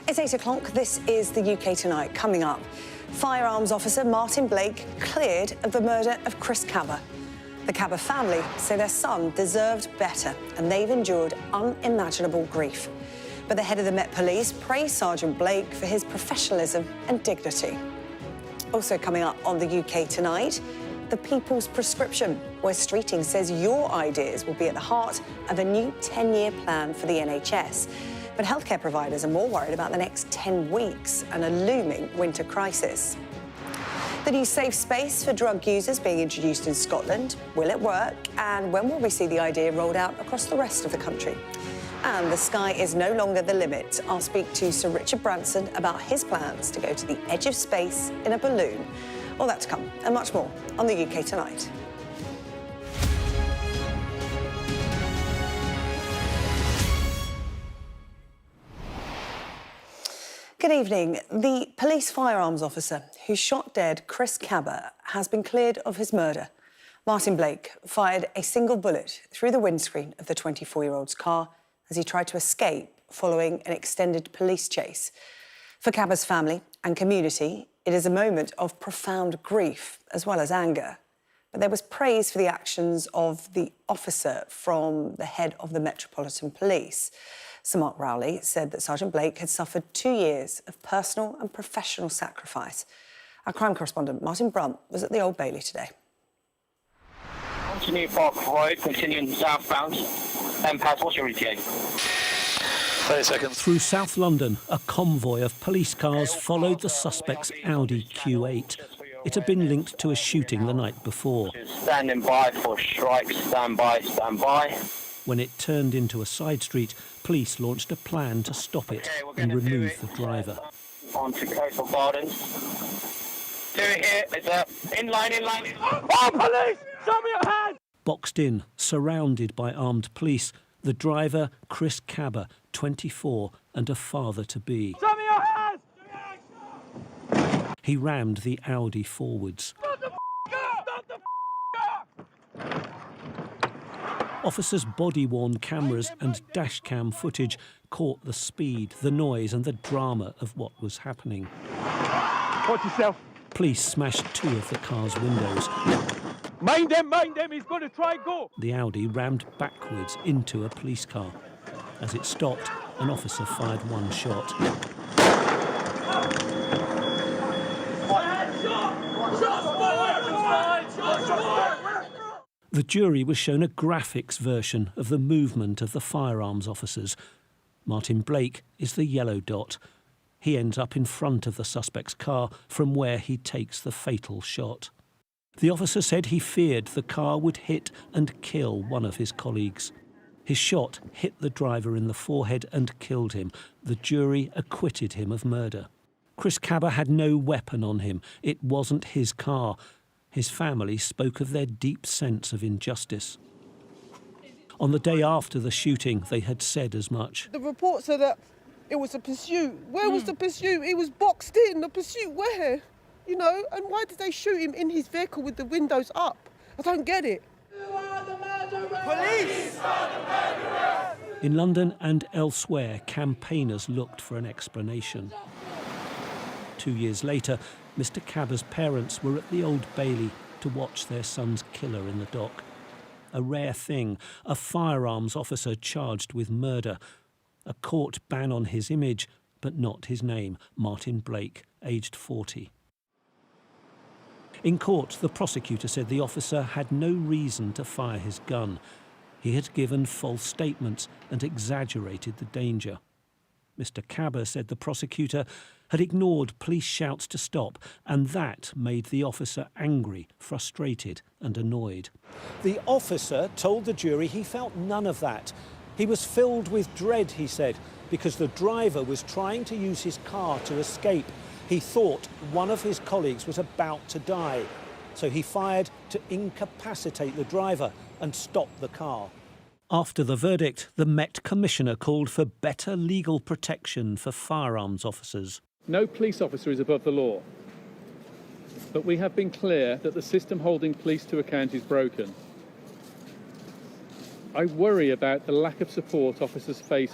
It's 8 o'clock. This is the UK Tonight. Coming up, firearms officer Martin Blake cleared of the murder of Chris Kaba. The Kaba family say their son deserved better and they've endured unimaginable grief. But the head of the Met Police praised Sergeant Blake for his professionalism and dignity. Also coming up on the UK Tonight, the People's Prescription, where Streeting says your ideas will be at the heart of a new 10-year plan for the NHS. But healthcare providers are more worried about the next 10 weeks and a looming winter crisis. The new safe space for drug users being introduced in Scotland. Will it work? And when will we see the idea rolled out across the rest of the country? And the sky is no longer the limit. I'll speak to Sir Richard Branson about his plans to go to the edge of space in a balloon. All that to come and much more on the UK Tonight. Good evening. The police firearms officer who shot dead Chris Kaba has been cleared of his murder. Martin Blake fired a single bullet through the windscreen of the 24-year-old's car as he tried to escape following an extended police chase. For Kaba's family and community, it is a moment of profound grief as well as anger. But there was praise for the actions of the officer from the head of the Metropolitan Police. Sir Mark Rowley said that Sergeant Blake had suffered 2 years of personal and professional sacrifice. Our crime correspondent, Martin Brunt, was at the Old Bailey today. Continue Park Road, continuing southbound, then past what's your ETA? 30 seconds. Through South London, a convoy of police cars followed the suspect's Audi Q8. It had been linked to a shooting the night before. Standing by for strikes, stand by, stand by. When it turned into a side street, police launched a plan to stop it and remove the driver. On to Coastal Gardens. Do it here, it's in line. Oh, police! Show me your hand! Boxed in, surrounded by armed police, the driver, Chris Kaba, 24, and a father-to-be. Show me your hands! He rammed the Audi forwards. Stop the car! Officers' body-worn cameras and dash-cam footage caught the speed, the noise and the drama of what was happening. Watch yourself. Police smashed 2 of the car's windows. Mind them, he's going to try and go. The Audi rammed backwards into a police car. As it stopped, an officer fired 1 shot. The jury was shown a graphics version of the movement of the firearms officers. Martin Blake is the yellow dot. He ends up in front of the suspect's car from where he takes the fatal shot. The officer said he feared the car would hit and kill one of his colleagues. His shot hit the driver in the forehead and killed him. The jury acquitted him of murder. Chris Kaba had no weapon on him. It wasn't his car. His family spoke of their deep sense of injustice. On the day after the shooting, they had said as much. The report said that it was a pursuit. Where was the pursuit? He was boxed in. The pursuit where? You know, and why did they shoot him in his vehicle with the windows up? I don't get it. Police! In London and elsewhere, campaigners looked for an explanation. 2 years later, Mr. Kaba's parents were at the Old Bailey to watch their son's killer in the dock. A rare thing, a firearms officer charged with murder. A court ban on his image, but not his name, Martin Blake, aged 40. In court, the prosecutor said the officer had no reason to fire his gun. He had given false statements and exaggerated the danger. Mr. Kaba said the prosecutor had ignored police shouts to stop, and that made the officer angry, frustrated and annoyed. The officer told the jury he felt none of that. He was filled with dread, he said, because the driver was trying to use his car to escape. He thought one of his colleagues was about to die, so he fired to incapacitate the driver and stop the car. After the verdict, the Met Commissioner called for better legal protection for firearms officers. No police officer is above the law, but we have been clear that the system holding police to account is broken. I worry about the lack of support officers face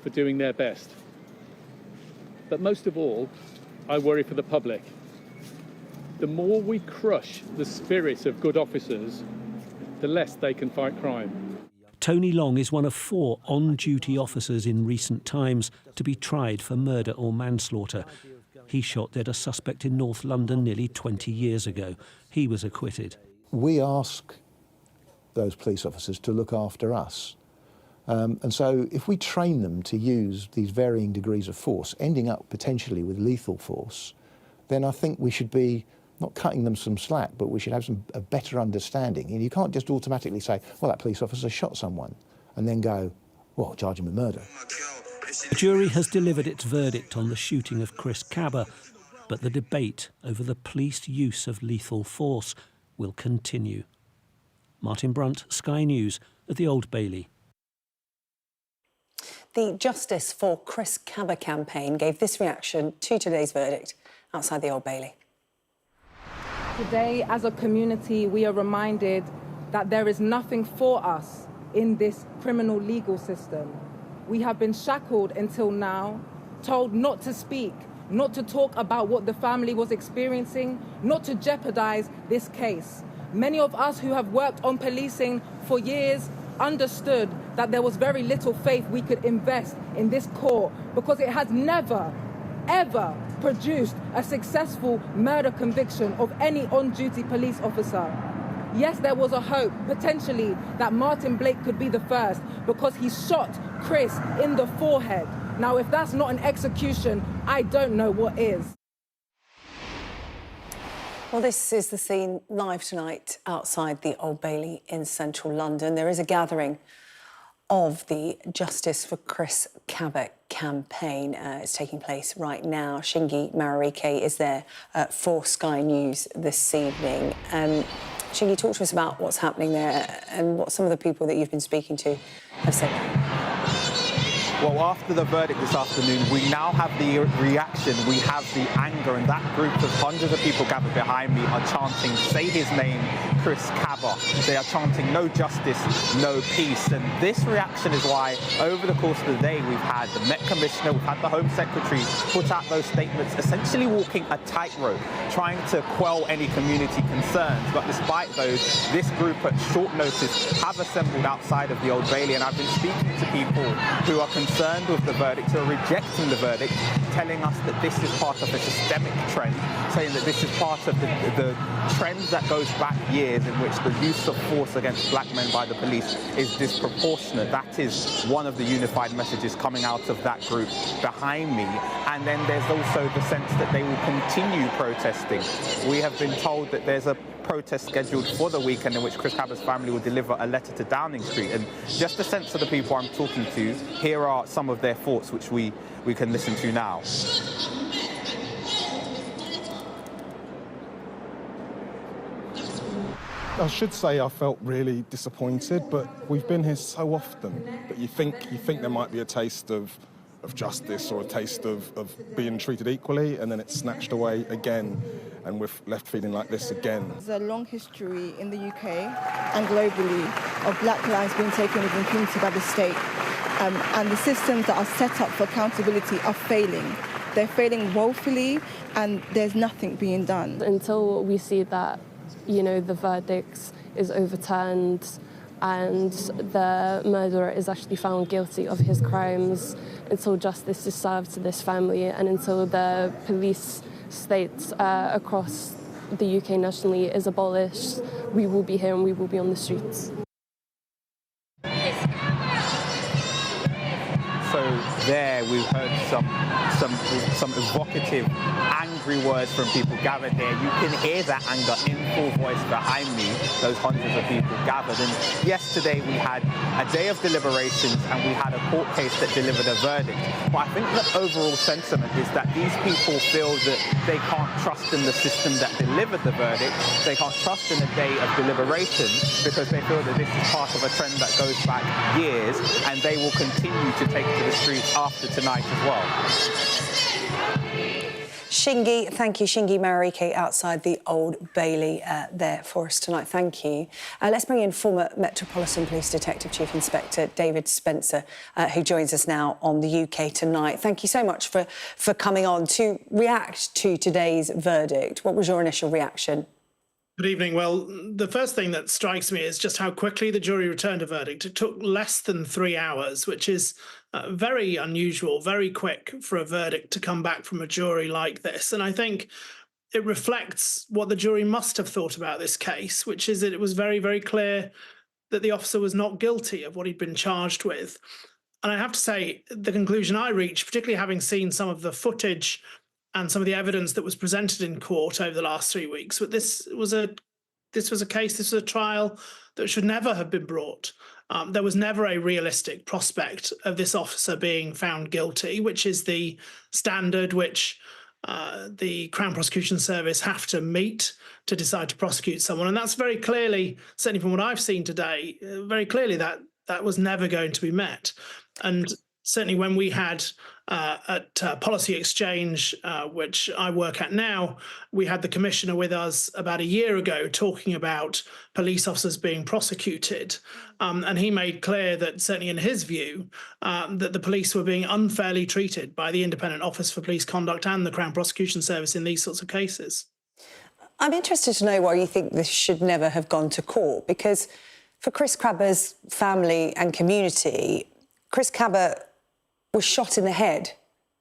for doing their best. But most of all, I worry for the public. The more we crush the spirit of good officers, the less they can fight crime. Tony Long is one of 4 on-duty officers in recent times to be tried for murder or manslaughter. He shot dead a suspect in North London nearly 20 years ago. He was acquitted. We ask those police officers to look after us. And so if we train them to use these varying degrees of force, ending up potentially with lethal force, then I think we should be not cutting them some slack, but we should have a better understanding. And you can't just automatically say, well, that police officer shot someone, and then go, well, charge him with murder. The jury has delivered its verdict on the shooting of Chris Kaba, but the debate over the police use of lethal force will continue. Martin Brunt, Sky News, at the Old Bailey. The Justice for Chris Kaba campaign gave this reaction to today's verdict outside the Old Bailey. Today, as a community, we are reminded that there is nothing for us in this criminal legal system. We have been shackled until now, told not to speak, not to talk about what the family was experiencing, not to jeopardize this case. Many of us who have worked on policing for years understood that there was very little faith we could invest in this court because it has never, ever produced a successful murder conviction of any on-duty police officer. Yes, there was a hope, potentially, that Martin Blake could be the first because he shot Chris in the forehead. Now, if that's not an execution, I don't know what is. Well, this is the scene live tonight outside the Old Bailey in central London. There is a gathering of the Justice for Chris Kaba campaign. It's taking place right now. Shingi Mararike is there for Sky News this evening. Shingi, talk to us about what's happening there and what some of the people that you've been speaking to have said. Well, after the verdict this afternoon, we now have the reaction, we have the anger, and that group of hundreds of people gathered behind me are chanting, say his name, Chris Kaba. They are chanting, no justice, no peace. And this reaction is why, over the course of the day, we've had the Met Commissioner, we've had the Home Secretary put out those statements, essentially walking a tightrope, trying to quell any community concerns. But despite those, this group at short notice have assembled outside of the Old Bailey, and I've been speaking to people who are concerned with the verdict, who are rejecting the verdict, telling us that this is part of a systemic trend, saying that this is part of the trend that goes back years in which the use of force against black men by the police is disproportionate. That is one of the unified messages coming out of that group behind me. And then there's also the sense that they will continue protesting. We have been told that there's a protest scheduled for the weekend in which Chris Kaba's family will deliver a letter to Downing Street. And just a sense of the people I'm talking to, here are some of their thoughts which we can listen to now. I should say I felt really disappointed, but we've been here so often that you think there might be a taste of justice or a taste of being treated equally, and then it's snatched away again, and we're left feeling like this again. There's a long history in the UK and globally of black lives being taken with impunity by the state, and the systems that are set up for accountability are failing. They're failing woefully, and there's nothing being done. Until we see that, the verdict is overturned and the murderer is actually found guilty of his crimes, until justice is served to this family, and until the police state across the UK nationally is abolished, we will be here and we will be on the streets. So there we've heard some evocative, angry words from people gathered here. You can hear that anger in full voice behind me, those hundreds of people gathered. And yesterday we had a day of deliberations and we had a court case that delivered a verdict. But I think the overall sentiment is that these people feel that they can't trust in the system that delivered the verdict. They can't trust in a day of deliberation because they feel that this is part of a trend that goes back years, and they will continue to take to the streets after tonight as well. Shingi, thank you. Shingi Marike outside the Old Bailey there for us tonight. Thank you. Let's bring in former Metropolitan Police Detective Chief Inspector David Spencer, who joins us now on the UK Tonight. Thank you so much for coming on to react to today's verdict. What was your initial reaction? Good evening. Well, the first thing that strikes me is just how quickly the jury returned a verdict. It took less than 3 hours, which is very unusual, very quick for a verdict to come back from a jury like this. And I think it reflects what the jury must have thought about this case, which is that it was very, very clear that the officer was not guilty of what he'd been charged with. And I have to say, the conclusion I reached, particularly having seen some of the footage and some of the evidence that was presented in court over the last 3 weeks, but this was a trial that should never have been brought. There was never a realistic prospect of this officer being found guilty, which is the standard which the Crown Prosecution Service have to meet to decide to prosecute someone. And that's very clearly, certainly from what I've seen today, very clearly that was never going to be met. And certainly when we had at Policy Exchange, which I work at now, we had the Commissioner with us about a year ago talking about police officers being prosecuted. And he made clear that certainly in his view, that the police were being unfairly treated by the Independent Office for Police Conduct and the Crown Prosecution Service in these sorts of cases. I'm interested to know why you think this should never have gone to court, because for Chris Kaba's family and community, Chris Kaba was shot in the head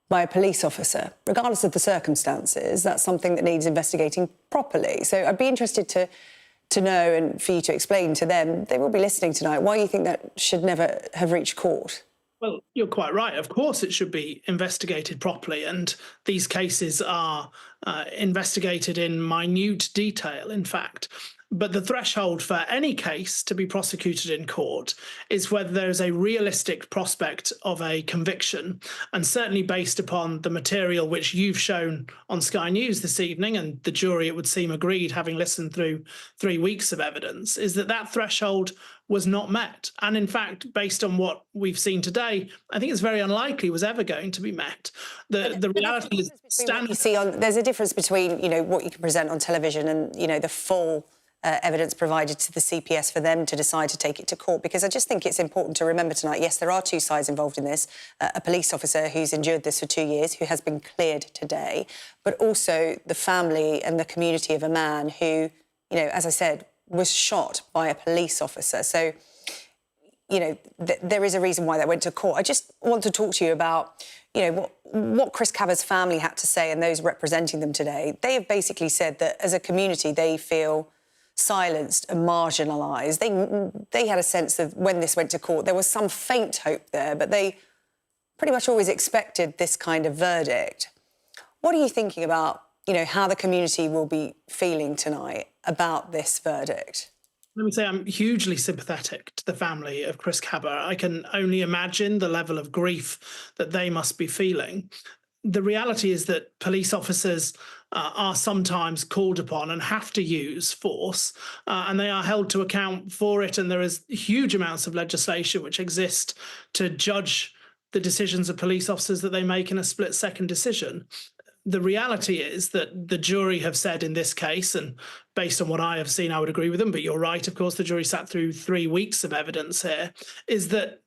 by a police officer. Regardless of the circumstances, that's something that needs investigating properly. So I'd be interested to know, and for you to explain to them, they will be listening tonight, why you think that should never have reached court. Well, you're quite right. Of course it should be investigated properly, and these cases are investigated in minute detail, in fact. But the threshold for any case to be prosecuted in court is whether there is a realistic prospect of a conviction, and certainly based upon the material which you've shown on Sky News this evening, and the jury, it would seem, agreed, having listened through 3 weeks of evidence, is that threshold was not met. And in fact, based on what we've seen today, I think it's very unlikely was ever going to be met. The reality is there's a difference between, what you can present on television and, the full evidence provided to the CPS for them to decide to take it to court, because I just think it's important to remember tonight, yes, there are two sides involved in this. A police officer who's endured this for 2 years, who has been cleared today, but also the family and the community of a man who, as I said, was shot by a police officer. So, there is a reason why that went to court. I just want to talk to you about, what Chris Kaba's family had to say, and those representing them today. They have basically said that as a community, they feel silenced and marginalised. They had a sense of, when this went to court, there was some faint hope there, but they pretty much always expected this kind of verdict. What are you thinking about, how the community will be feeling tonight about this verdict? Let me say I'm hugely sympathetic to the family of Chris Kaba. I can only imagine the level of grief that they must be feeling. The reality is that police officers are sometimes called upon and have to use force, and they are held to account for it. And there is huge amounts of legislation which exist to judge the decisions of police officers that they make in a split-second decision. The reality is that the jury have said in this case, and based on what I have seen, I would agree with them, but you're right, of course, the jury sat through 3 weeks of evidence here, is that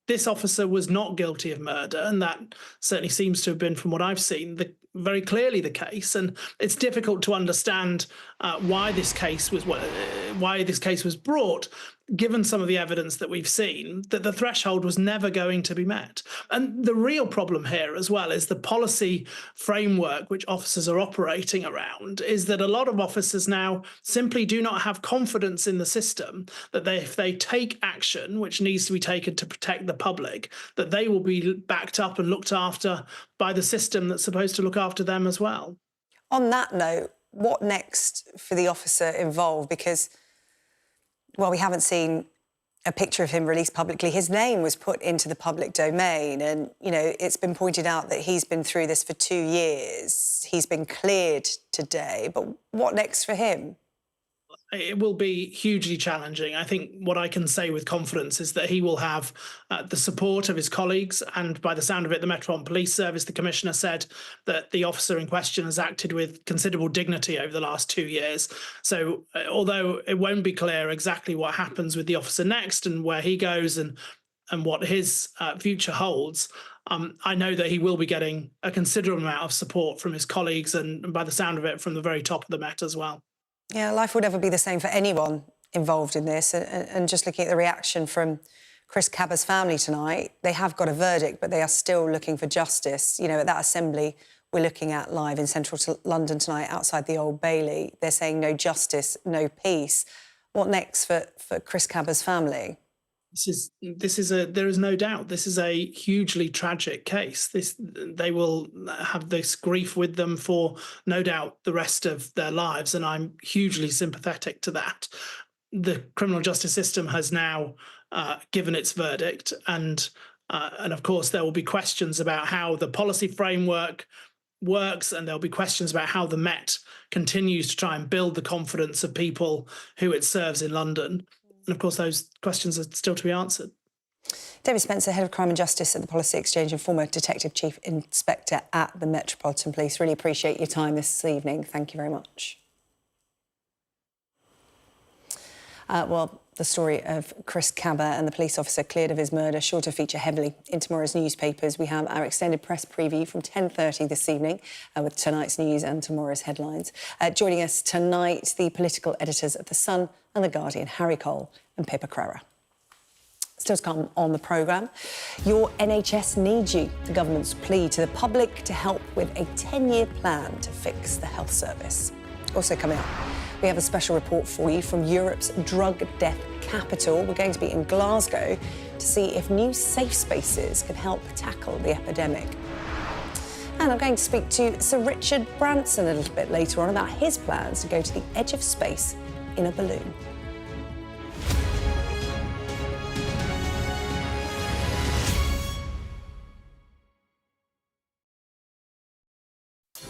this officer was not guilty of murder, and that certainly seems to have been, from what I've seen, very clearly the case. And it's difficult to understand why this case was brought, given some of the evidence that we've seen, that the threshold was never going to be met. And the real problem here as well is the policy framework which officers are operating around, is that a lot of officers now simply do not have confidence in the system, that if they take action which needs to be taken to protect the public, that they will be backed up and looked after by the system that's supposed to look after them as well. On that note, what next for the officer involved? Because, well, we haven't seen a picture of him released publicly. His name was put into the public domain, and, it's been pointed out that he's been through this for 2 years. He's been cleared today, but what next for him? it will be hugely challenging. I think what I can say with confidence is that he will have the support of his colleagues. And by the sound of it, the Metropolitan Police Service, the Commissioner said that the officer in question has acted with considerable dignity over the last 2 years. So although it won't be clear exactly what happens with the officer next and where he goes and what his future holds, I know that he will be getting a considerable amount of support from his colleagues and by the sound of it, from the very top of the Met as well. Yeah, life will never be the same for anyone involved in this. And just looking at the reaction from Chris Kaba's family tonight, they have got a verdict, but they are still looking for justice. You know, at that assembly we're looking at live in central London tonight, outside the Old Bailey, they're saying no justice, no peace. What next for Chris Kaba's family? There is no doubt this is a hugely tragic case. They will have this grief with them for no doubt the rest of their lives, and I'm hugely sympathetic to that. The criminal justice system has now given its verdict, and of course there will be questions about how the policy framework works, and there'll be questions about how the Met continues to try and build the confidence of people who it serves in London. And of course, those questions are still to be answered. David Spencer, Head of Crime and Justice at the Policy Exchange and former Detective Chief Inspector at the Metropolitan Police. Really appreciate your time this evening. Thank you very much. Well, the story of Chris Kaba and the police officer cleared of his murder sure to feature heavily in tomorrow's newspapers. We have our extended press preview from 10:30 this evening with tonight's news and tomorrow's headlines. Joining us tonight, the political editors of The Sun and The Guardian, Harry Cole and Pippa Crerar. Still to come on the programme, your NHS needs you. The government's plea to the public to help with a 10-year plan to fix the health service. Also coming up, we have a special report for you from Europe's drug death capital. We're going to be in Glasgow to see if new safe spaces can help tackle the epidemic. And I'm going to speak to Sir Richard Branson a little bit later on about his plans to go to the edge of space in a balloon.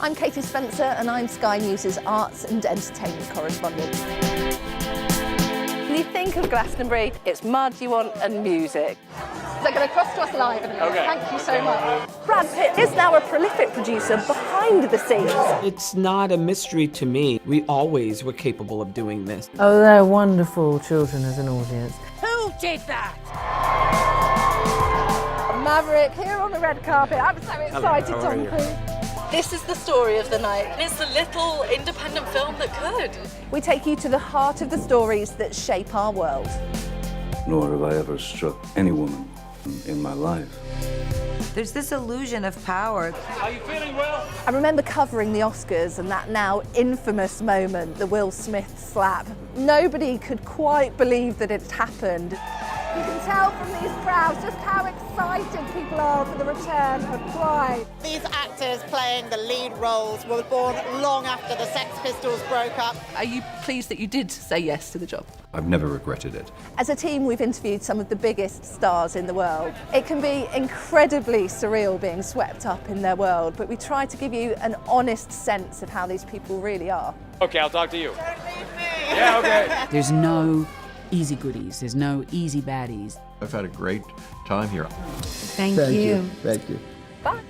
I'm Katie Spencer and I'm Sky News' arts and entertainment correspondent. When you think of Glastonbury, it's mud you want and music. They're going to cross to us live in a minute. Okay. Thank you so much. Brad Pitt is now a prolific producer behind the scenes. It's not a mystery to me. We always were capable of doing this. Oh, they're wonderful children as an audience. Who did that? Maverick here on the red carpet. I'm so excited, Tom Cruise. This is the story of the night. It's the little independent film that could. We take you to the heart of the stories that shape our world. Nor have I ever struck any woman in my life. There's this illusion of power. Are you feeling well? I remember covering the Oscars and that now infamous moment, the Will Smith slap. Nobody could quite believe that it happened. You can tell from these crowds just how excited people are for the return of Pride. These actors playing the lead roles were born long after the Sex Pistols broke up. Are you pleased that you did say yes to the job? I've never regretted it. As a team, we've interviewed some of the biggest stars in the world. It can be incredibly surreal being swept up in their world, but we try to give you an honest sense of how these people really are. Okay, I'll talk to you. Don't leave me. Yeah, okay. There's no easy goodies. There's no easy baddies. I've had a great time here. Thank you. Thank you. Bye.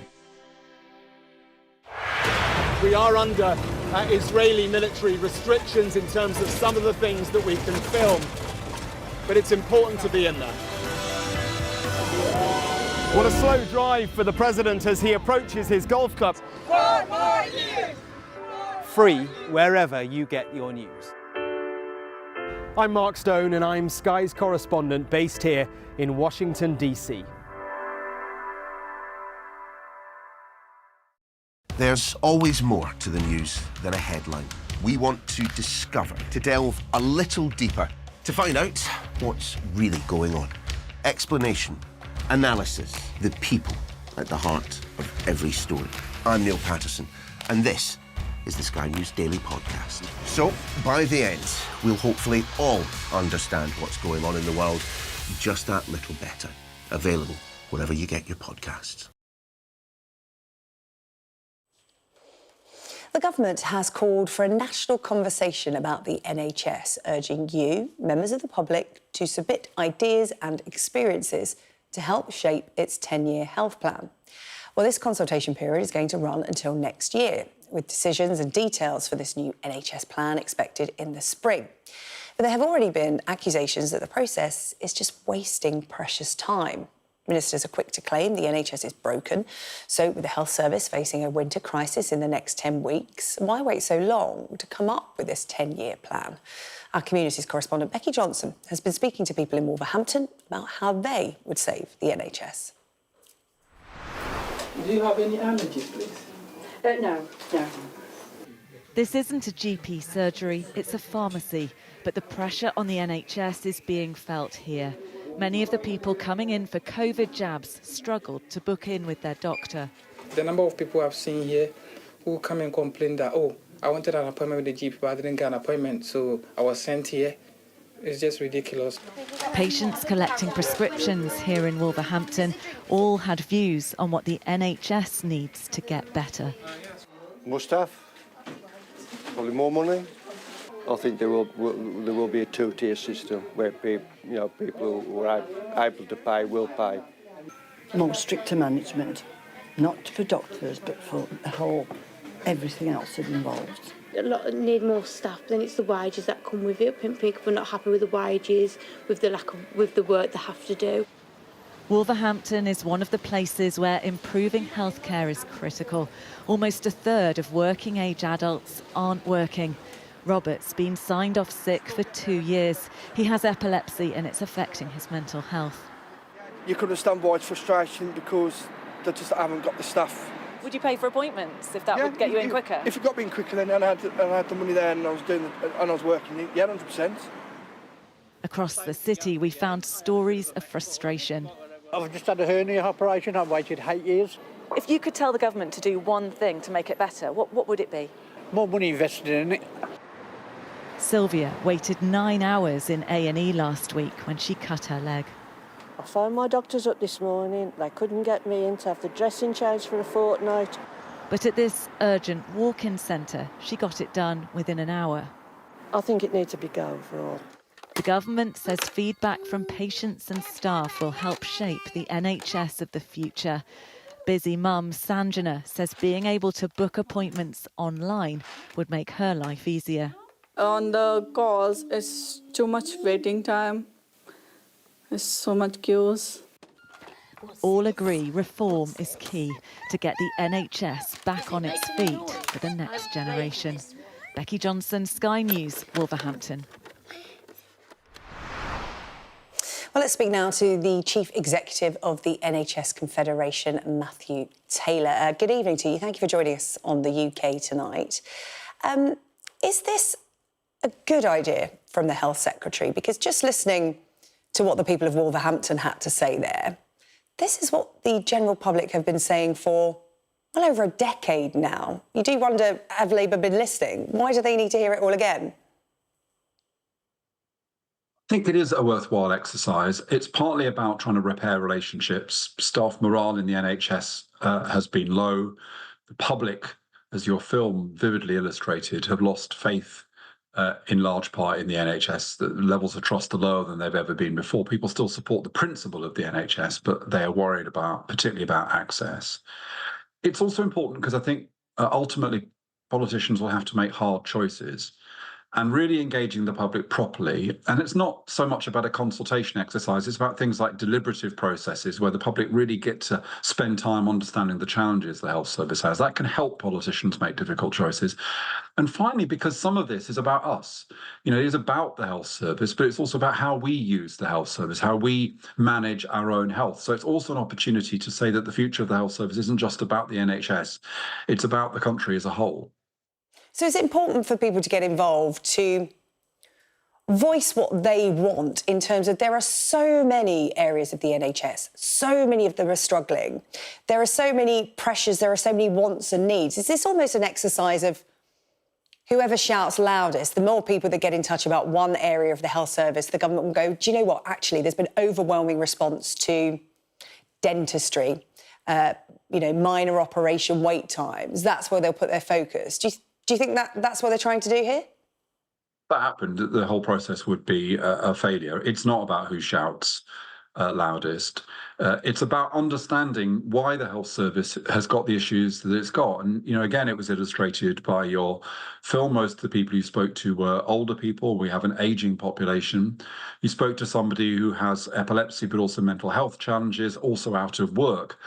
We are under Israeli military restrictions in terms of some of the things that we can film, but it's important to be in there. What a slow drive for the president as he approaches his golf club. 4 more years! Free wherever you get your news. I'm Mark Stone and I'm Sky's correspondent based here in Washington, D.C. There's always more to the news than a headline. We want to discover, to delve a little deeper, to find out what's really going on. Explanation, analysis, the people at the heart of every story. I'm Neil Patterson, and this is the Sky News Daily Podcast. So, by the end, we'll hopefully all understand what's going on in the world just that little better. Available wherever you get your podcasts. the government has called for a national conversation about the NHS, urging you, members of the public, to submit ideas and experiences to help shape its 10-year health plan. Well, this consultation period is going to run until next year, with decisions and details for this new NHS plan expected in the spring. But there have already been accusations that the process is just wasting precious time. Ministers are quick to claim the NHS is broken. So with the health service facing a winter crisis in the next 10 weeks, why wait so long to come up with this 10-year plan? Our communities correspondent Becky Johnson has been speaking to people in Wolverhampton about how they would save the NHS. Do you have any allergies, please? No. This isn't a GP surgery, it's a pharmacy, but the pressure on the NHS is being felt here. Many of the people coming in for COVID jabs struggled to book in with their doctor. The number of people I've seen here who come and complain that, oh, I wanted an appointment with the GP, but I didn't get an appointment, so I was sent here. It's just ridiculous. Patients collecting prescriptions here in Wolverhampton all had views on what the NHS needs to get better. More staff, probably more money. I think there will be a two-tier system where people who are able to pay will pay. More stricter management, not for doctors, but for the whole everything else that involves. A lot need more staff. Then it's the wages that come with it. People are not happy with the wages, with the work they have to do. Wolverhampton is one of the places where improving healthcare is critical. Almost a third of working-age adults aren't working. Robert's been signed off sick for 2 years. He has epilepsy and it's affecting his mental health. You can understand why it's frustration because they just haven't got the staff. Would you pay for appointments if that would get you in quicker? If it got me in quicker then and I had the money there and I was working, yeah, 100%. Across the city, we found stories of frustration. I've just had a hernia operation. I've waited 8 years. If you could tell the government to do one thing to make it better, what would it be? More money invested in it. Sylvia waited 9 hours in A&E last week when she cut her leg. I phoned my doctors up this morning. They couldn't get me in to have the dressing changed for a fortnight. But at this urgent walk-in centre, she got it done within an hour. I think it needs to be go for all. The government says feedback from patients and staff will help shape the NHS of the future. Busy mum Sanjana says being able to book appointments online would make her life easier. On the calls, it's too much waiting time. There's so much queues. All agree reform is key to get the NHS back on its feet for the next generation. Becky Johnson, Sky News, Wolverhampton. Well, let's speak now to the Chief Executive of the NHS Confederation, Matthew Taylor. Good evening to you. Thank you for joining us on the UK tonight. Is this a good idea from the Health Secretary? Because just listening to what the people of Wolverhampton had to say there, this is what the general public have been saying for well over a decade now. You do wonder, have Labour been listening? Why do they need to hear it all again? I think it is a worthwhile exercise. It's partly about trying to repair relationships. Staff morale in the NHS has been low. The public, as your film vividly illustrated, have lost faith in large part in the NHS. The levels of trust are lower than they've ever been before. People still support the principle of the NHS, but they are worried particularly about access. It's also important because I think ultimately politicians will have to make hard choices and really engaging the public properly. And it's not so much about a consultation exercise, it's about things like deliberative processes where the public really get to spend time understanding the challenges the health service has. That can help politicians make difficult choices. And finally, because some of this is about us, it is about the health service, but it's also about how we use the health service, how we manage our own health. So it's also an opportunity to say that the future of the health service isn't just about the NHS, it's about the country as a whole. So it's important for people to get involved, to voice what they want in terms of there are so many areas of the NHS, so many of them are struggling. There are so many pressures, there are so many wants and needs. Is this almost an exercise of whoever shouts loudest? The more people that get in touch about one area of the health service, the government will go, do you know what, actually, there's been overwhelming response to dentistry, minor operation wait times. That's where they'll put their focus. Do Do you think that's what they're trying to do here? That happened, the whole process would be a failure. It's not about who shouts loudest. It's about understanding why the health service has got the issues that it's got. And, again, it was illustrated by your film. Most of the people you spoke to were older people. We have an aging population. You spoke to somebody who has epilepsy, but also mental health challenges, also out of work.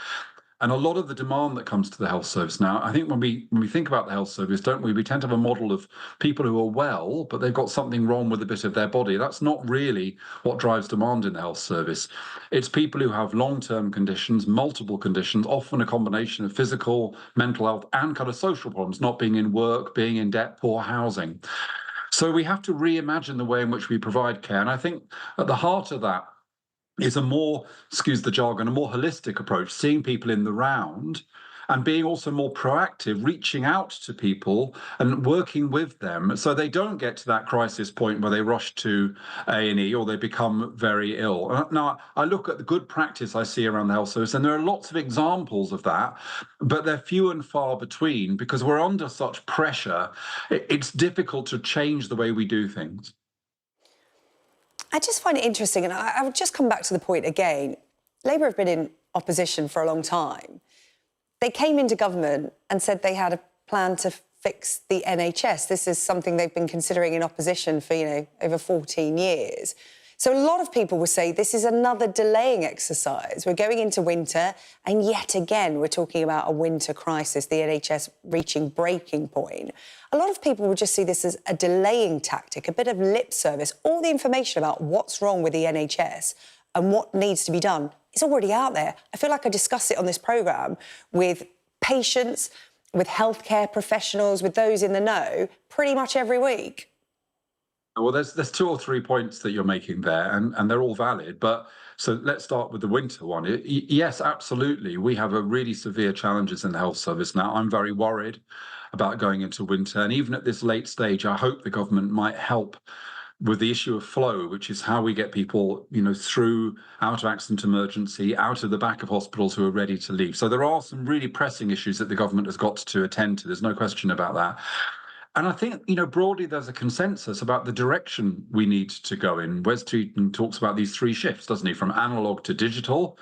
And a lot of the demand that comes to the health service now, I think when we think about the health service, don't we? We tend to have a model of people who are well, but they've got something wrong with a bit of their body. That's not really what drives demand in the health service. It's people who have long-term conditions, multiple conditions, often a combination of physical, mental health, and kind of social problems, not being in work, being in debt, poor housing. So we have to reimagine the way in which we provide care. And I think at the heart of that is a more, excuse the jargon, a more holistic approach, seeing people in the round and being also more proactive, reaching out to people and working with them so they don't get to that crisis point where they rush to A&E or they become very ill. Now, I look at the good practice I see around the health service, and there are lots of examples of that, but they're few and far between because we're under such pressure. It's difficult to change the way we do things. I just find it interesting, and I would just come back to the point again. Labour have been in opposition for a long time. They came into government and said they had a plan to fix the NHS. This is something they've been considering in opposition for, over 14 years. So a lot of people will say this is another delaying exercise. We're going into winter, and yet again, we're talking about a winter crisis, the NHS reaching breaking point. A lot of people will just see this as a delaying tactic, a bit of lip service. All the information about what's wrong with the NHS and what needs to be done is already out there. I feel like I discuss it on this programme with patients, with healthcare professionals, with those in the know, pretty much every week. Well, there's 2 or 3 points that you're making there, and they're all valid. But so let's start with the winter one. Yes, absolutely. We have a really severe challenges in the health service now. I'm very worried about going into winter. And even at this late stage, I hope the government might help with the issue of flow, which is how we get people, through out of accident emergency, out of the back of hospitals who are ready to leave. So there are some really pressing issues that the government has got to attend to. There's no question about that. And I think, broadly, there's a consensus about the direction we need to go in. Wes Streeton talks about these 3 shifts, doesn't he? From analog to digital,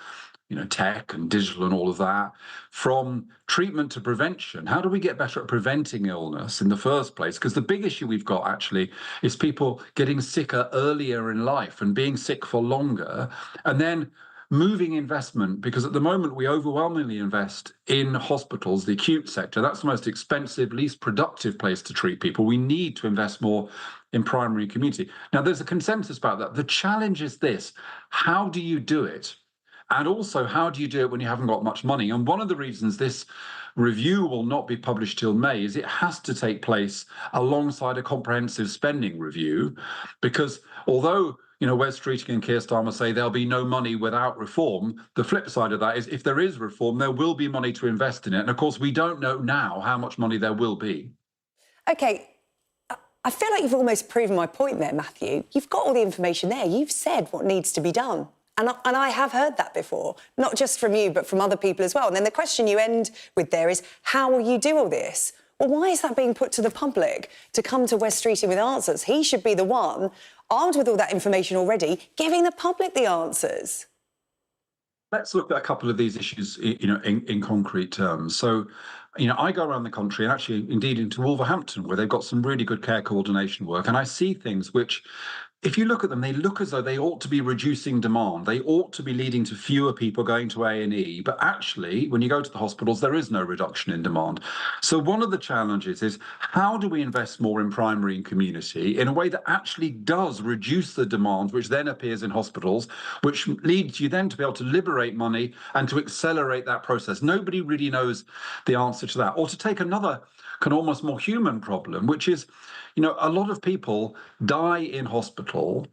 tech and digital and all of that. From treatment to prevention. How do we get better at preventing illness in the first place? Because the big issue we've got, actually, is people getting sicker earlier in life and being sick for longer. And then moving investment, because at the moment we overwhelmingly invest in hospitals, the acute sector. That's the most expensive, least productive place to treat people. We need to invest more in primary and community. Now, there's a consensus about that. The challenge is this: how do you do it? And also, how do you do it when you haven't got much money? And one of the reasons this review will not be published till May is it has to take place alongside a comprehensive spending review, because although Wes Streeting and Keir Starmer say there'll be no money without reform, the flip side of that is if there is reform, there will be money to invest in it. And of course, we don't know now how much money there will be. OK, I feel like you've almost proven my point there, Matthew. You've got all the information there. You've said what needs to be done. And I have heard that before, not just from you, but from other people as well. And then the question you end with there is, how will you do all this? Well, why is that being put to the public to come to Wes Streeting with answers? He should be the one, armed with all that information already, giving the public the answers. Let's look at a couple of these issues, in concrete terms. So, I go around the country, and actually, indeed, into Wolverhampton, where they've got some really good care coordination work, and I see things which, if you look at them, they look as though they ought to be reducing demand. They ought to be leading to fewer people going to A&E. But actually, when you go to the hospitals, there is no reduction in demand. So one of the challenges is, how do we invest more in primary and community in a way that actually does reduce the demand, which then appears in hospitals, which leads you then to be able to liberate money and to accelerate that process? Nobody really knows the answer to that. Or to take another kind of almost more human problem, which is, a lot of people die in hospital.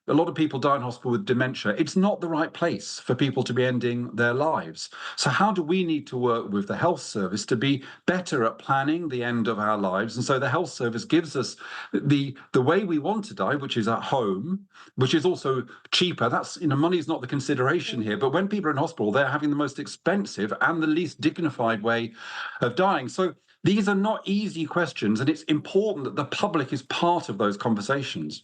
A lot of people die in hospital with dementia. It's not the right place for people to be ending their lives. So how do we need to work with the health service to be better at planning the end of our lives? And so the health service gives us the way we want to die, which is at home, which is also cheaper. That's, money is not the consideration here. But when people are in hospital, they're having the most expensive and the least dignified way of dying. So These are not easy questions, and it's important that the public is part of those conversations.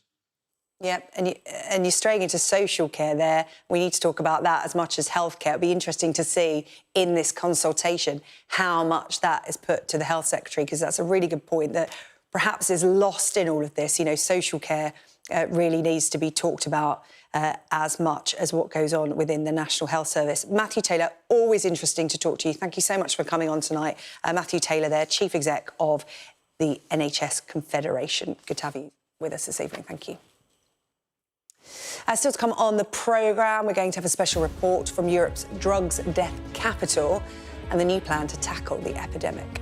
Yep, and you're straying into social care there. We need to talk about that as much as healthcare. It'll be interesting to see in this consultation how much that is put to the Health Secretary, because that's a really good point that perhaps is lost in all of this. You know, social care really needs to be talked about as much as what goes on within the National Health Service. Matthew Taylor, always interesting to talk to you. Thank you so much for coming on tonight. Matthew Taylor there, Chief Exec of the NHS Confederation. Good to have you with us this evening. Thank you. Still to come on the programme, we're going to have a special report from Europe's drugs death capital and the new plan to tackle the epidemic.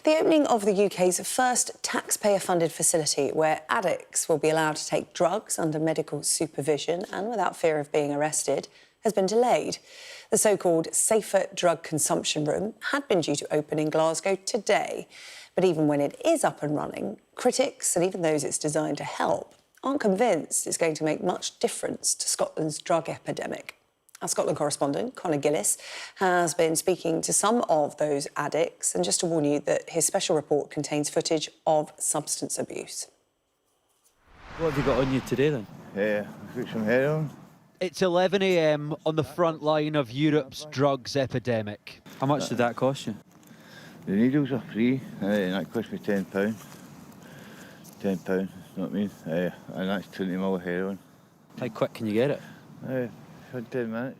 The opening of the UK's first taxpayer-funded facility where addicts will be allowed to take drugs under medical supervision and without fear of being arrested has been delayed. The so-called Safer Drug Consumption Room had been due to open in Glasgow today. But even when it is up and running, critics and even those it's designed to help aren't convinced it's going to make much difference to Scotland's drug epidemic. Our Scotland correspondent, Conor Gillis, has been speaking to some of those addicts, and just to warn you that his special report contains footage of substance abuse. What have you got on you today then? I've got some heroin. It's 11 a.m. on the front line of Europe's drugs epidemic. How much did that cost you? The needles are free, and that cost me £10. £10, you know what I mean? And that's 20 ml of heroin. How quick can you get it? For 10 minutes.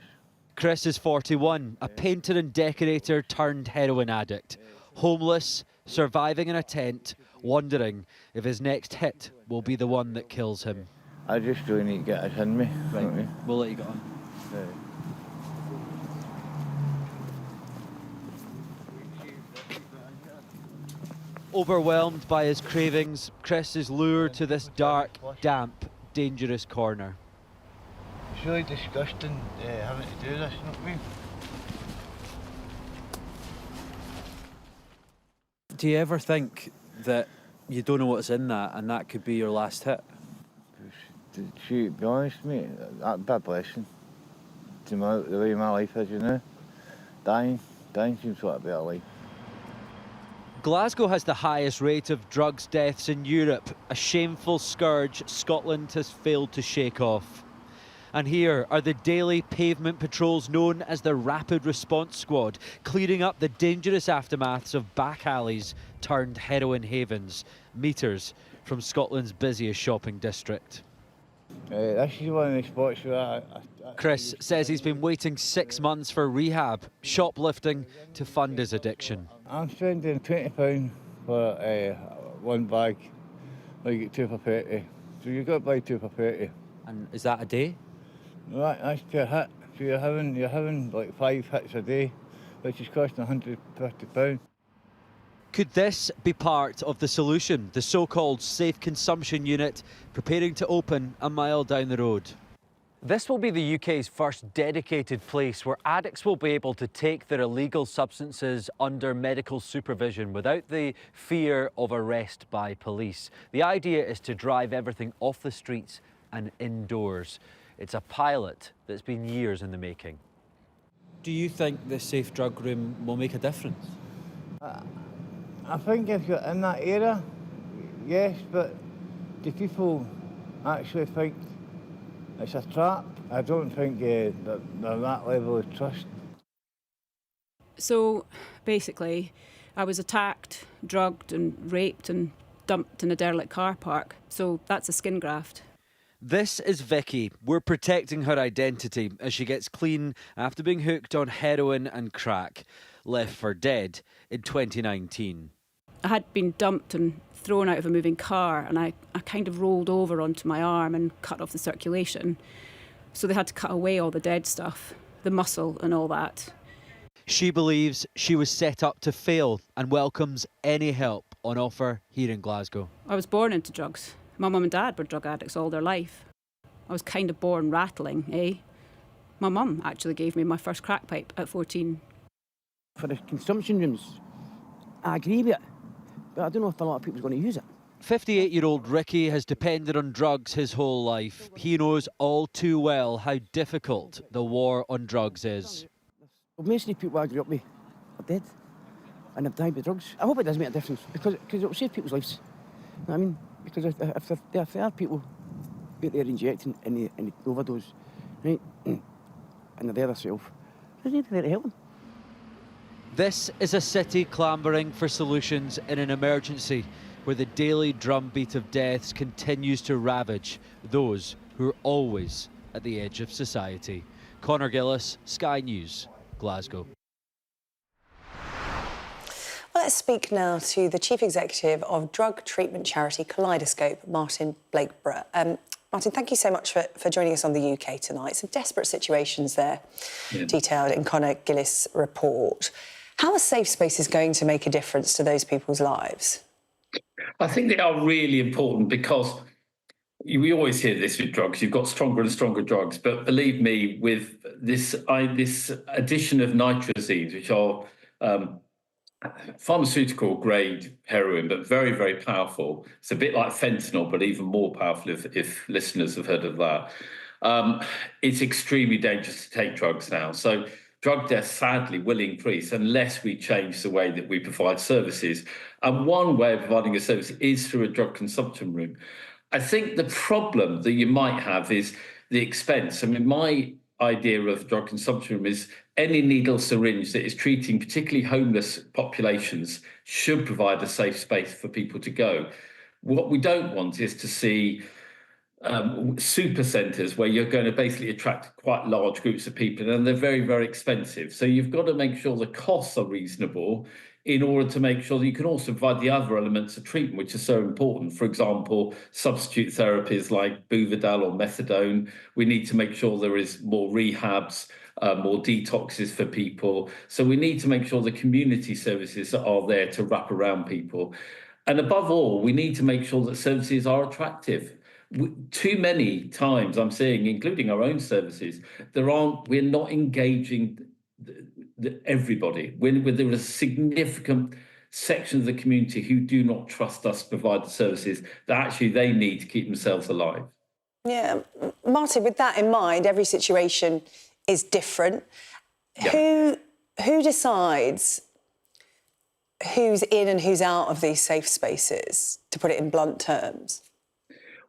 Chris is 41, a painter and decorator turned heroin addict. Homeless, surviving in a tent, wondering if his next hit will be the one that kills him. I just really need to get it in me. Right, we'll let you go on. Overwhelmed by his cravings, Chris is lured to this dark, damp, dangerous corner. It's really disgusting having to do this, you know what I mean? Do you ever think that you don't know what's in that and that could be your last hit? To be honest, mate, that'd be a blessing. To the way my life is, you know. Dying seems like a better life. Glasgow has the highest rate of drugs deaths in Europe, a shameful scourge Scotland has failed to shake off. And here are the daily pavement patrols known as the Rapid Response Squad, clearing up the dangerous aftermaths of back alleys turned heroin havens, metres from Scotland's busiest shopping district. This is one of the spots where Chris says he's been waiting 6 months for rehab, shoplifting to fund his addiction. I'm spending £20 for one bag. You get 2 for 30. So you've got to buy 2 for 30. And is that a day? Right, that's per hit. So you're having like 5 hits a day, which is costing £150. Could this be part of the solution? The so-called safe consumption unit preparing to open a mile down the road. This will be the UK's first dedicated place where addicts will be able to take their illegal substances under medical supervision without the fear of arrest by police. The idea is to drive everything off the streets and indoors. It's a pilot that's been years in the making. Do you think the safe drug room will make a difference? I think if you're in that area, yes, but do people actually think it's a trap? I don't think they're that level of trust. So basically, I was attacked, drugged and raped and dumped in a derelict car park. So that's a skin graft. This is Vicky. We're protecting her identity as she gets clean after being hooked on heroin and crack, left for dead in 2019. I had been dumped and thrown out of a moving car, and I kind of rolled over onto my arm and cut off the circulation. So they had to cut away all the dead stuff, the muscle and all that. She believes she was set up to fail and welcomes any help on offer here in Glasgow. I was born into drugs. My mum and dad were drug addicts all their life. I was kind of born rattling, eh? My mum actually gave me my first crack pipe at 14. For the consumption rooms, I agree with it, but I don't know if a lot of people are going to use it. 58-year-old Ricky has depended on drugs his whole life. He knows all too well how difficult the war on drugs is. Well, most of the people I grew up with are dead and have died with drugs. I hope it does make a difference because it will save people's lives. You know what I mean? Because if there are people out there injecting and they overdose, right, and they're there themselves, there's nobody there to help them. This is a city clamouring for solutions in an emergency where the daily drumbeat of deaths continues to ravage those who are always at the edge of society. Conor Gillis, Sky News, Glasgow. Well, let's speak now to the Chief Executive of drug treatment charity Kaleidoscope, Martin Blakeborough. Martin, thank you so much for joining us on the UK tonight. Some desperate situations there, detailed in Conor Gillis' report. How are safe spaces going to make a difference to those people's lives? I think they are really important because we always hear this with drugs. You've got stronger and stronger drugs. But believe me, with this addition of nitrazines, which are pharmaceutical grade heroin, but very, very powerful. It's a bit like fentanyl, but even more powerful if listeners have heard of that. It's extremely dangerous to take drugs now. So drug deaths, sadly, will increase unless we change the way that we provide services. And one way of providing a service is through a drug consumption room. I think the problem that you might have is the expense. I mean, my idea of drug consumption room is any needle syringe that is treating particularly homeless populations should provide a safe space for people to go. What we don't want is to see super centres where you're going to basically attract quite large groups of people and they're very, very expensive. So you've got to make sure the costs are reasonable in order to make sure that you can also provide the other elements of treatment, which are so important. For example, substitute therapies like Buvidal or methadone. We need to make sure there is more rehabs, more detoxes for people. So we need to make sure the community services are there to wrap around people. And above all, we need to make sure that services are attractive. Too many times I'm seeing, including our own services, we're not engaging everybody. When there is a significant section of the community who do not trust us to provide the services that actually they need to keep themselves alive. Yeah, Martin, with that in mind, every situation is different. Yeah. Who decides who's in and who's out of these safe spaces, to put it in blunt terms?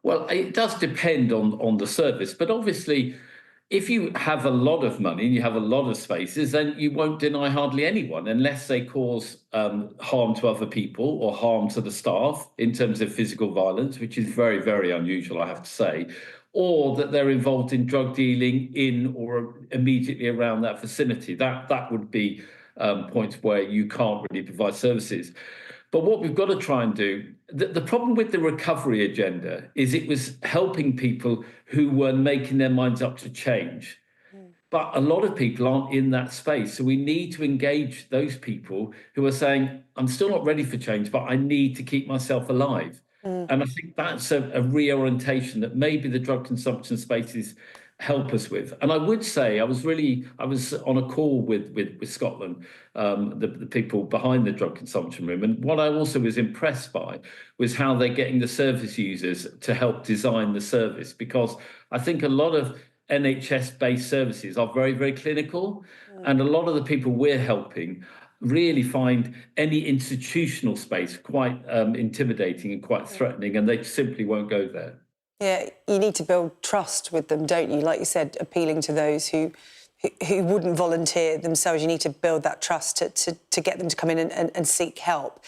Well, it does depend on the service, but obviously, if you have a lot of money and you have a lot of spaces, then you won't deny hardly anyone unless they cause harm to other people or harm to the staff in terms of physical violence, which is very, very unusual, I have to say, or that they're involved in drug dealing in or immediately around that vicinity. That would be points where you can't really provide services. But what we've got to try and do, the problem with the recovery agenda is it was helping people who were making their minds up to change. But a lot of people aren't in that space. So we need to engage those people who are saying, I'm still not ready for change, but I need to keep myself alive. And I think that's a reorientation that maybe the drug consumption spaces help us with. And I would say I was on a call with Scotland, the people behind the drug consumption room. And what I also was impressed by was how they're getting the service users to help design the service, because I think a lot of NHS-based services are very, very clinical. And a lot of the people we're helping really find any institutional space quite intimidating and quite threatening, and they simply won't go there. Yeah, you need to build trust with them, don't you? Like you said, appealing to those who wouldn't volunteer themselves. You need to build that trust to get them to come in and seek help.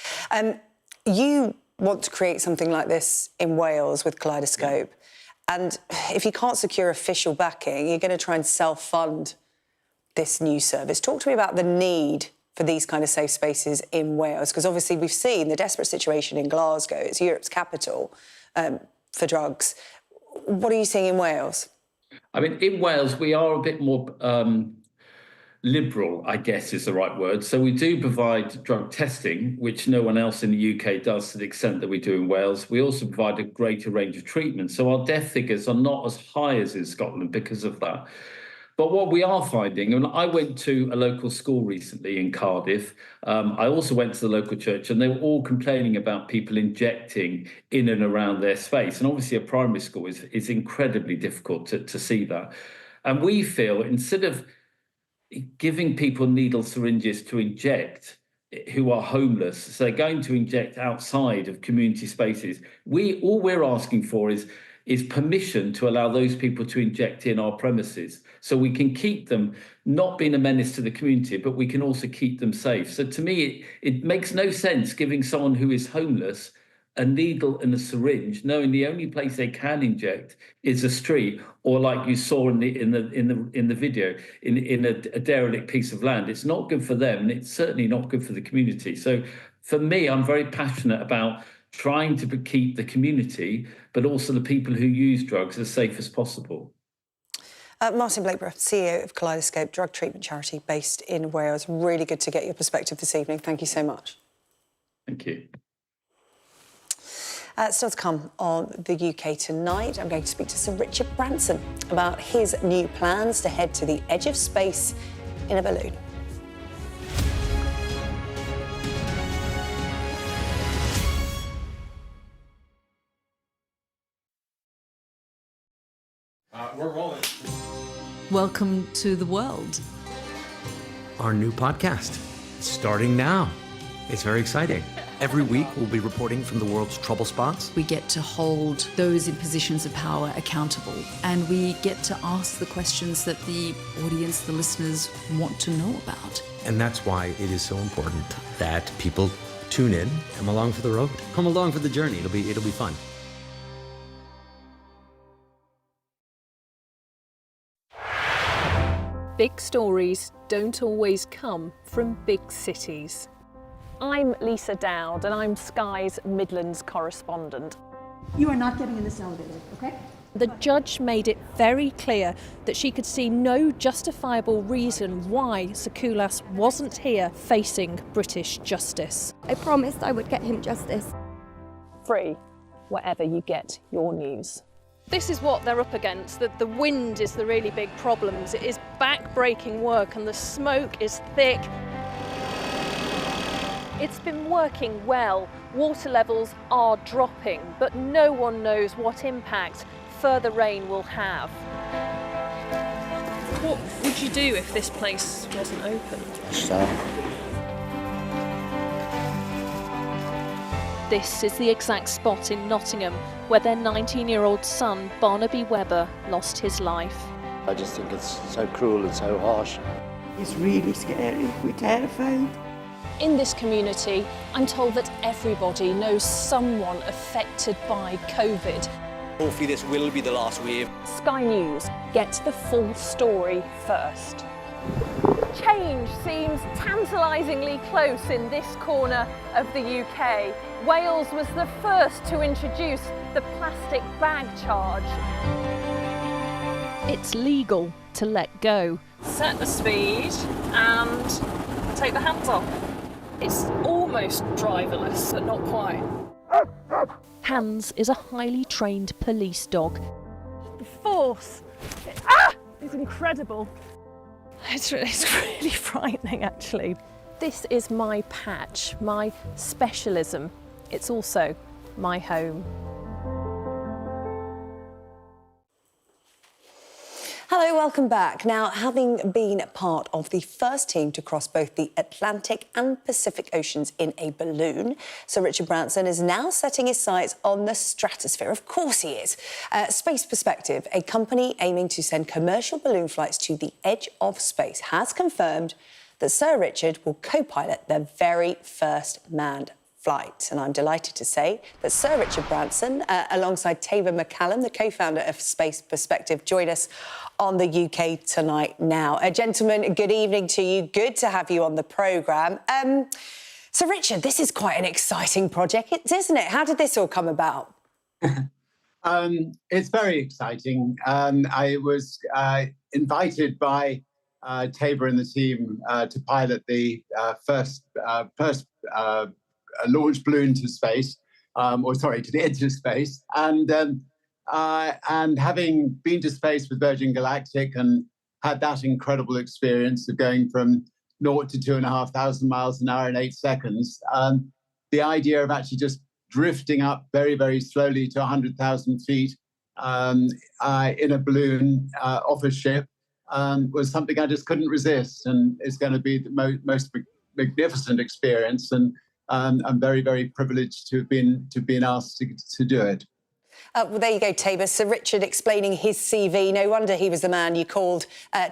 You want to create something like this in Wales with Kaleidoscope. Yeah. And if you can't secure official backing, you're going to try and self-fund this new service. Talk to me about the need for these kind of safe spaces in Wales, because obviously we've seen the desperate situation in Glasgow. It's Europe's capital for drugs. What are you seeing in Wales? I mean, in Wales, we are a bit more liberal, I guess is the right word. So we do provide drug testing, which no one else in the UK does to the extent that we do in Wales. We also provide a greater range of treatment. So our death figures are not as high as in Scotland because of that. But what we are finding, and I went to a local school recently in Cardiff. I also went to the local church, and they were all complaining about people injecting in and around their space. And obviously a primary school is incredibly difficult to see that. And we feel instead of giving people needle syringes to inject who are homeless, so they're going to inject outside of community spaces, all we're asking for is permission to allow those people to inject in our premises, so we can keep them not being a menace to the community, but we can also keep them safe. So to me, it makes no sense giving someone who is homeless a needle and a syringe, knowing the only place they can inject is a street, or like you saw in the video, in a derelict piece of land. It's not good for them, and it's certainly not good for the community. So for me, I'm very passionate about trying to keep the community, but also the people who use drugs, as safe as possible. Martin Blakeborough, CEO of Kaleidoscope, drug treatment charity based in Wales. Really good to get your perspective this evening. Thank you so much. Thank you. Still to come on the UK Tonight, I'm going to speak to Sir Richard Branson about his new plans to head to the edge of space in a balloon. We're rolling. Welcome to the world. Our new podcast, starting now. It's very exciting. Every week, we'll be reporting from the world's trouble spots. We get to hold those in positions of power accountable, and we get to ask the questions that the audience, the listeners, want to know about. And that's why it is so important that people tune in, come along for the road, come along for the journey. It'll be fun. Big stories don't always come from big cities. I'm Lisa Dowd and I'm Sky's Midlands correspondent. You are not getting in this elevator, okay? The judge made it very clear that she could see no justifiable reason why Sakulas wasn't here facing British justice. I promised I would get him justice. Free, wherever you get your news. This is what they're up against. The wind is the really big problem. It is back-breaking work and the smoke is thick. It's been working well. Water levels are dropping, but no one knows what impact further rain will have. What would you do if this place wasn't open? This is the exact spot in Nottingham where their 19-year-old son, Barnaby Webber, lost his life. I just think it's so cruel and so harsh. It's really scary. We're terrified. In this community, I'm told that everybody knows someone affected by COVID. Hopefully this will be the last wave. Sky News gets the full story first. Change seems tantalisingly close in this corner of the UK. Wales was the first to introduce the plastic bag charge. It's legal to let go. Set the speed and take the hands off. It's almost driverless, but not quite. Hans is a highly trained police dog. The force is incredible. It's really frightening, actually. This is my patch, my specialism. It's also my home. Hello, welcome back. Now, having been part of the first team to cross both the Atlantic and Pacific Oceans in a balloon, Sir Richard Branson is now setting his sights on the stratosphere. Of course he is. Space Perspective, a company aiming to send commercial balloon flights to the edge of space, has confirmed that Sir Richard will co-pilot their very first manned flight. And I'm delighted to say that Sir Richard Branson, alongside Tabor McCallum, the co-founder of Space Perspective, join us on the UK Tonight now. Gentlemen, good evening to you. Good to have you on the programme. So, Richard, this is quite an exciting project, isn't it? How did this all come about? It's very exciting. I was invited by Tabor and the team to pilot the first launch balloon to space, to the edge of space. And having been to space with Virgin Galactic and had that incredible experience of going from 0 to 2,500 miles an hour in 8 seconds, the idea of actually just drifting up very, very slowly to 100,000 feet in a balloon off a ship was something I just couldn't resist. And it's going to be the most magnificent experience. And I'm very, very privileged to have been asked to do it. Well, there you go, Tabor. Sir Richard explaining his CV. No wonder he was the man you called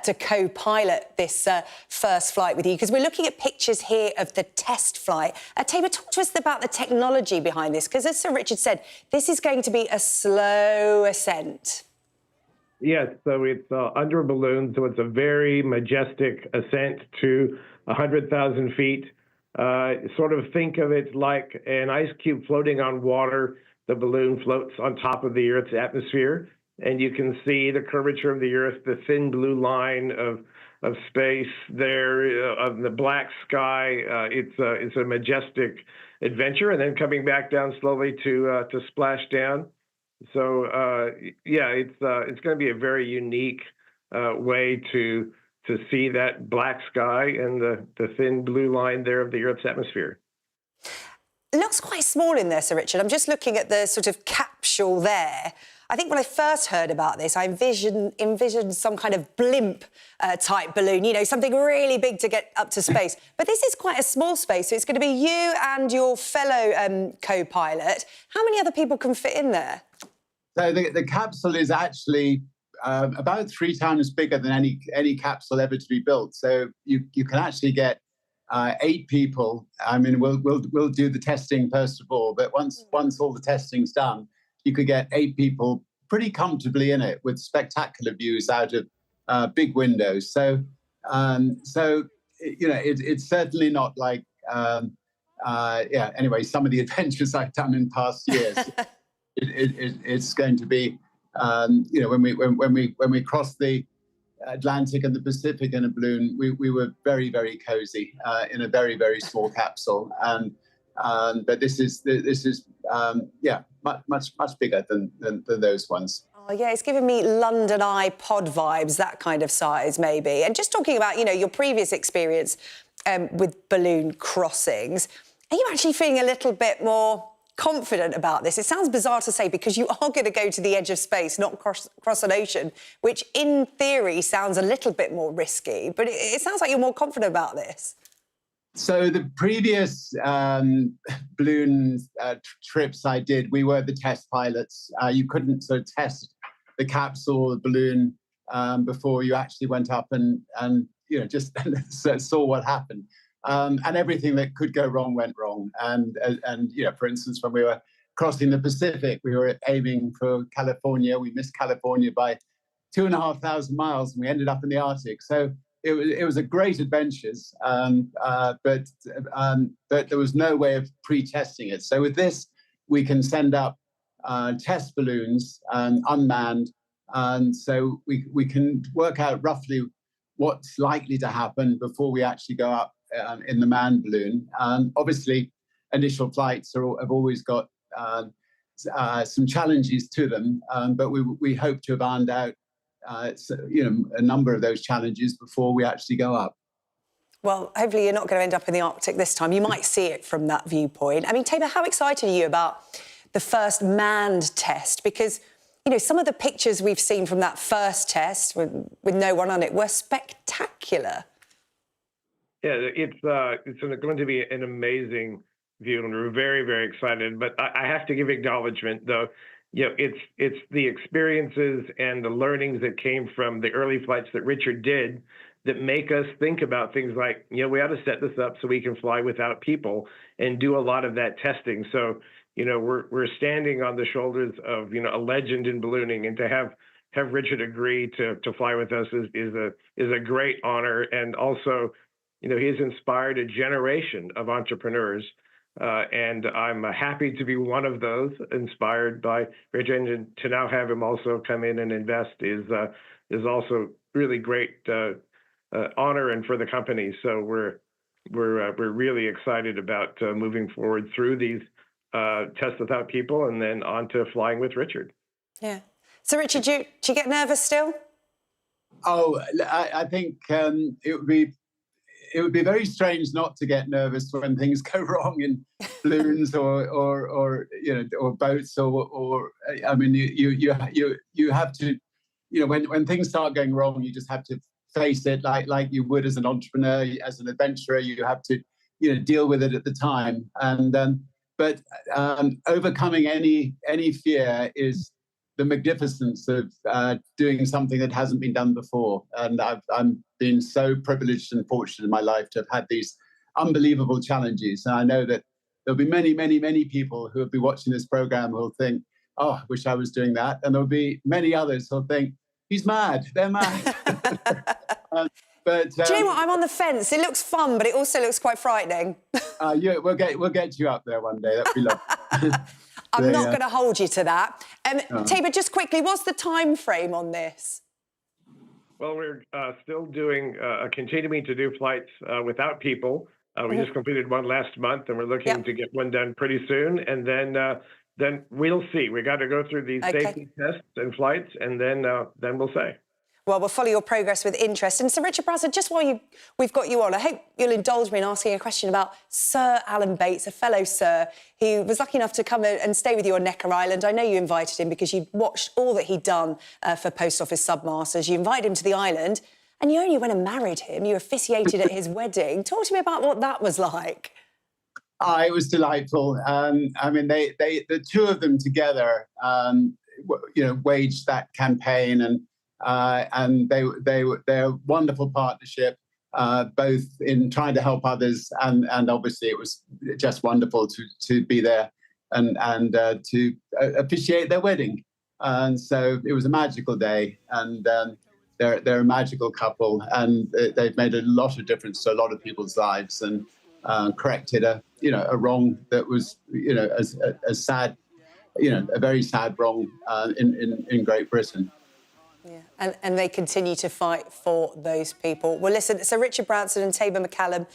to co-pilot this first flight with you, because we're looking at pictures here of the test flight. Tabor, talk to us about the technology behind this, because as Sir Richard said, this is going to be a slow ascent. Yes, so it's under a balloon, so it's a very majestic ascent to 100,000 feet. Sort of think of it like an ice cube floating on water. The balloon floats on top of the Earth's atmosphere, and you can see the curvature of the Earth, the thin blue line of space there, of the black sky. It's a majestic adventure, and then coming back down slowly to splash down. So it's going to be a very unique way to see that black sky and the thin blue line there of the Earth's atmosphere. It looks quite small in there, Sir Richard. I'm just looking at the sort of capsule there. I think when I first heard about this, I envisioned some kind of blimp type balloon, you know, something really big to get up to space. But this is quite a small space, so it's going to be you and your fellow co-pilot. How many other people can fit in there? So the capsule is actually about 3 times bigger than any capsule ever to be built. So you can actually get 8 people. I mean, we'll do the testing first of all, but once all the testing's done, you could get 8 people pretty comfortably in it with spectacular views out of big windows. So you know, it's certainly not like anyway, some of the adventures I've done in past years, it's going to be, when we crossed the Atlantic and the Pacific in a balloon, we were very, very cozy in a very, very small capsule. But this is much bigger than those ones. Oh, yeah, it's giving me London Eye pod vibes, that kind of size, maybe. And just talking about, your previous experience with balloon crossings, are you actually feeling a little bit more confident about this? It sounds bizarre to say because you are going to go to the edge of space, not cross an ocean, which in theory sounds a little bit more risky, but it sounds like you're more confident about this. So the previous balloon trips I did, we were the test pilots. You couldn't sort of test the capsule or the balloon before you actually went up and just saw what happened. And everything that could go wrong went wrong. And for instance, when we were crossing the Pacific, we were aiming for California. We missed California by 2,500 miles, and we ended up in the Arctic. So it was a great adventures, but there was no way of pre-testing it. So with this, we can send up test balloons unmanned, and so we can work out roughly what's likely to happen before we actually go up in the manned balloon. Obviously, initial flights have always got some challenges to them, but we hope to have ironed out a number of those challenges before we actually go up. Well, hopefully you're not going to end up in the Arctic this time. You might see it from that viewpoint. I mean, Tabor, how excited are you about the first manned test? Because, some of the pictures we've seen from that first test with no one on it were spectacular. Yeah, it's going to be an amazing view, and we're very, very excited. But I have to give acknowledgement, though. It's the experiences and the learnings that came from the early flights that Richard did that make us think about things like, we ought to set this up so we can fly without people and do a lot of that testing. So, we're standing on the shoulders of, a legend in ballooning, and to have Richard agree to fly with us is a great honor. And also, he's inspired a generation of entrepreneurs. And I'm happy to be one of those inspired by Richard, and to now have him also come in and invest is also really great honor and for the company. So we're really excited about moving forward through these tests without people and then on to flying with Richard. Yeah. So Richard, do you get nervous still? Oh, I think it would be very strange not to get nervous when things go wrong in balloons or boats or I mean you have to when things start going wrong, you just have to face it like you would as an entrepreneur, as an adventurer. You have to deal with it at the time, and but overcoming any fear is the magnificence of doing something that hasn't been done before. And I've been so privileged and fortunate in my life to have had these unbelievable challenges. And I know that there'll be many, many, many people who will be watching this program who'll think, oh, I wish I was doing that. And there'll be many others who'll think, he's mad, they're mad. But do you know what? I'm on the fence. It looks fun, but it also looks quite frightening. We'll get you up there one day. That'd be lovely. I'm not going to hold you to that. Tabor, just quickly, what's the time frame on this? Well, we're still continuing to do flights without people. We just completed one last month, and we're looking to get one done pretty soon. And then we'll see. We got to go through these safety tests and flights, and then we'll say. Well, we'll follow your progress with interest. And Sir Richard Brassard, just while we've got you on, I hope you'll indulge me in asking a question about Sir Alan Bates, a fellow Sir, who was lucky enough to come and stay with you on Necker Island. I know you invited him because you'd watched all that he'd done for Post Office Submasters. You invited him to the island, and you only went and married him. You officiated at his wedding. Talk to me about what that was like. It was delightful. I mean, the two of them together, waged that campaign, and they're a wonderful partnership, both in trying to help others, and obviously it was just wonderful to be there and to officiate their wedding. And so it was a magical day, and they're a magical couple, and they've made a lot of difference to a lot of people's lives. And corrected a wrong that was a sad, a very sad wrong in Great Britain. Yeah, and they continue to fight for those people. Well, listen, so Richard Branson and Tabor McCallum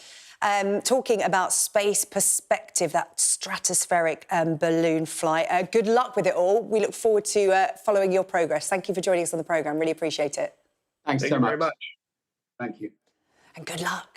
talking about space perspective, that stratospheric balloon flight. Good luck with it all. We look forward to following your progress. Thank you for joining us on the programme. Really appreciate it. Thanks so much. Very much. Thank you. And good luck.